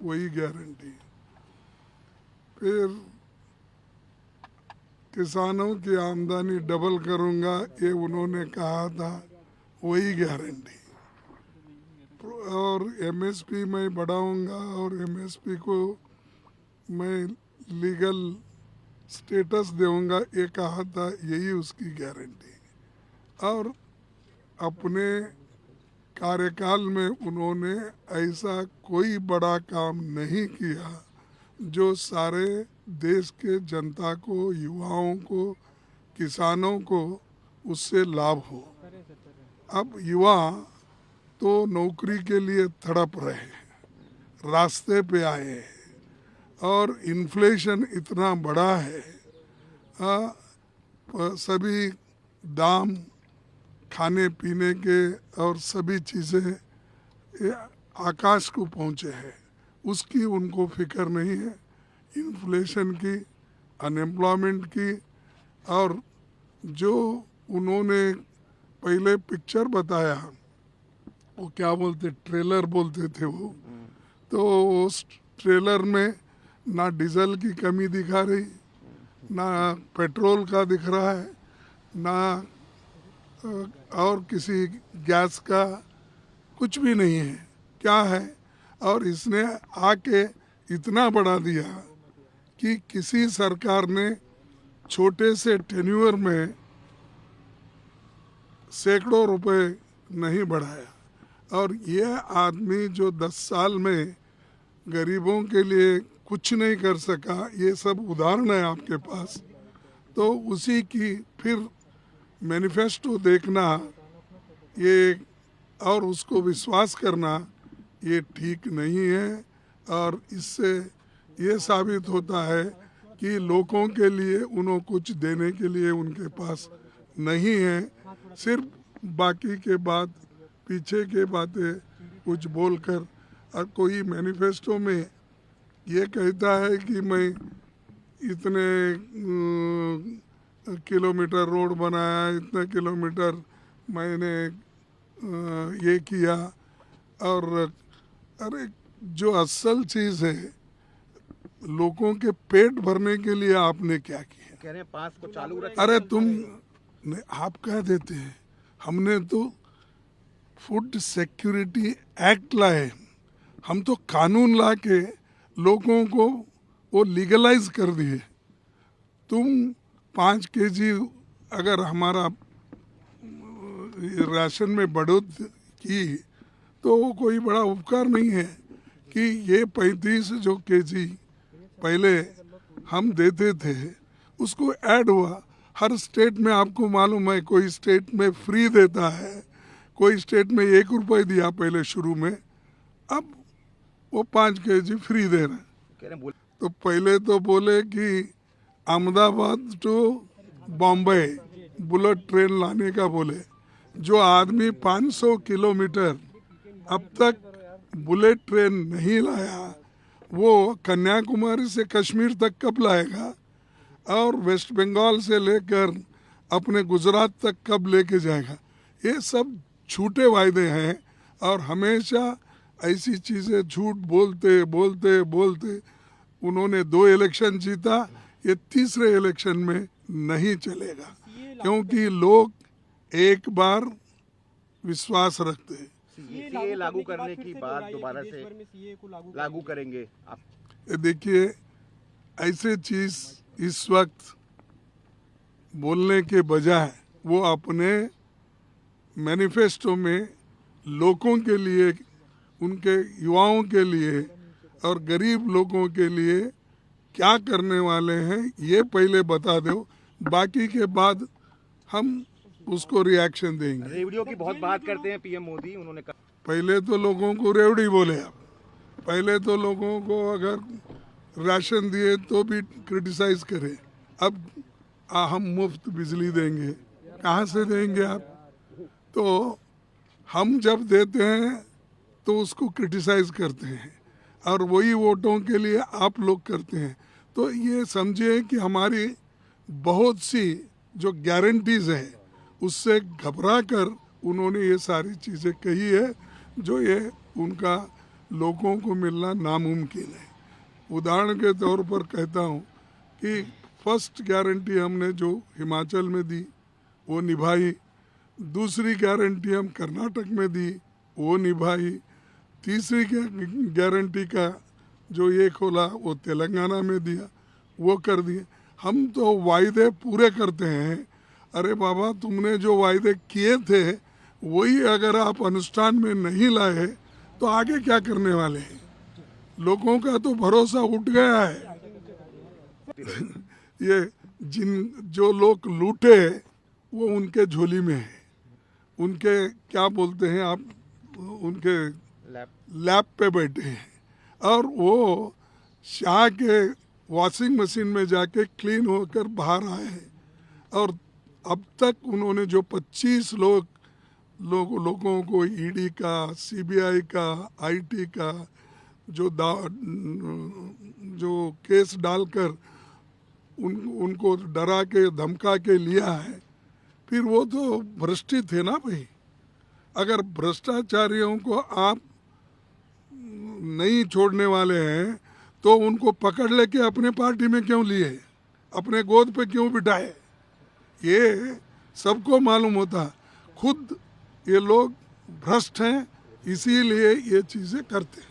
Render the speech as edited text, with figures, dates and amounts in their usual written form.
वही गारंटी। फिर किसानों की आमदनी डबल करूंगा, ये उन्होंने कहा था, वही गारंटी। और एमएसपी मैं बढ़ाऊंगा और एमएसपी को मैं लीगल स्टेटस दूंगा, ये कहा था, यही उसकी गारंटी। और अपने कार्यकाल में उन्होंने ऐसा कोई बड़ा काम नहीं किया जो सारे देश के जनता को, युवाओं को, किसानों को उससे लाभ हो। अब युवा तो नौकरी के लिए तड़प रहे हैं, रास्ते पे आए हैं और इन्फ्लेशन इतना बड़ा है, सभी दाम खाने पीने के और सभी चीज़ें आकाश को पहुँचे हैं, उसकी उनको फिक्र नहीं है। इन्फ्लेशन की, अनएम्प्लॉयमेंट की, और जो उन्होंने पहले पिक्चर बताया, वो क्या बोलते, ट्रेलर बोलते थे वो, तो उस ट्रेलर में ना डीजल की कमी दिखा रही, ना पेट्रोल का दिख रहा है, ना और किसी गैस का, कुछ भी नहीं है। क्या है? और इसने आके इतना बढ़ा दिया कि किसी सरकार ने छोटे से टेन्यूअर में सैकड़ों रुपए नहीं बढ़ाया। और ये आदमी जो 10 साल में गरीबों के लिए कुछ नहीं कर सका, ये सब उदाहरण है आपके पास। तो उसी की फिर मैनिफेस्टो देखना ये और उसको विश्वास करना ये ठीक नहीं है। और इससे ये साबित होता है कि लोगों के लिए उन्हें कुछ देने के लिए उनके पास नहीं है, सिर्फ बाकी के बात, पीछे के बातें कुछ बोलकर। और कोई मैनिफेस्टो में ये कहता है कि मैं इतने किलोमीटर रोड बनाया, इतने किलोमीटर मैंने ये किया, और अरे जो असल चीज़ है, लोगों के पेट भरने के लिए आपने क्या किया? कह रहे हैं 5 को चालू रखें। अरे आप कह देते हैं, हमने तो फूड सिक्योरिटी एक्ट लाए, हम तो कानून ला के लोगों को वो लीगलाइज कर दिए। तुम 5 केजी अगर हमारा राशन में बढ़ोतरी की तो वो कोई बड़ा उपकार नहीं है कि ये 35 जो केजी पहले हम देते थे उसको ऐड हुआ। हर स्टेट में आपको मालूम है, कोई स्टेट में फ्री देता है, कोई स्टेट में 1 रुपये दिया पहले शुरू में, अब वो 5 केजी फ्री दे रहे हैं। तो पहले तो बोले कि Ahmedabad to Bombay bullet train लाने का बोले। जो आदमी 500 किलोमीटर अब तक बुलेट ट्रेन नहीं लाया, वो कन्याकुमारी से कश्मीर तक कब लाएगा? और वेस्ट बंगाल से लेकर अपने गुजरात तक कब लेके जाएगा? ये सब झूठे वायदे हैं। और हमेशा ऐसी चीज़ें झूठ बोलते बोलते बोलते उन्होंने 2 इलेक्शन जीता, ये तीसरे इलेक्शन में नहीं चलेगा, क्योंकि लोग एक बार विश्वास रखते हैं। सीए लागू करने की बात दोबारा से लागू करेंगे आप? देखिए, ऐसे चीज़ इस वक्त बोलने के बजाय वो अपने मैनिफेस्टो में लोगों के लिए, उनके युवाओं के लिए और गरीब लोगों के लिए क्या करने वाले हैं ये पहले बता दो, बाकी के बाद हम उसको रिएक्शन देंगे। रेवड़ियों की बहुत बात करते हैं पीएम मोदी, उन्होंने कहा पहले तो लोगों को रेवड़ी बोले आप, पहले तो लोगों को अगर राशन दिए तो भी क्रिटिसाइज करें। अब हम मुफ्त बिजली देंगे, कहाँ से देंगे आप? तो हम जब देते हैं तो उसको क्रिटिसाइज करते हैं, और वही वोटों के लिए आप लोग करते हैं। तो ये समझिए कि हमारी बहुत सी जो गारंटीज़ है उससे घबरा कर उन्होंने ये सारी चीज़ें कही है, जो ये उनका लोगों को मिलना नामुमकिन है। उदाहरण के तौर पर कहता हूँ कि फर्स्ट गारंटी हमने जो हिमाचल में दी वो निभाई, दूसरी गारंटी हम कर्नाटक में दी वो निभाई, तीसरी गारंटी का जो ये खोला वो तेलंगाना में दिया, वो कर दिए। हम तो वायदे पूरे करते हैं। अरे बाबा, तुमने जो वायदे किए थे वही अगर आप अनुष्ठान में नहीं लाए तो आगे क्या करने वाले हैं? लोगों का तो भरोसा उठ गया है। ये जो लोग लूटे वो उनके झोली में है, उनके क्या बोलते हैं आप, उनके लैप पे बैठे हैं, और वो शाह के वॉशिंग मशीन में जाके क्लीन होकर बाहर आए हैं। और अब तक उन्होंने जो 25 लोगों को ईडी का, सीबीआई का, आईटी का जो केस डालकर उनको डरा के धमका के लिया है, फिर वो तो भ्रष्टी थे ना भाई। अगर भ्रष्टाचारियों को आप नहीं छोड़ने वाले हैं तो उनको पकड़ लेके अपने पार्टी में क्यों लिए, अपने गोद पे क्यों बिठाए? ये सबको मालूम होता, खुद ये लोग भ्रष्ट हैं, इसीलिए ये चीज़ें करते हैं।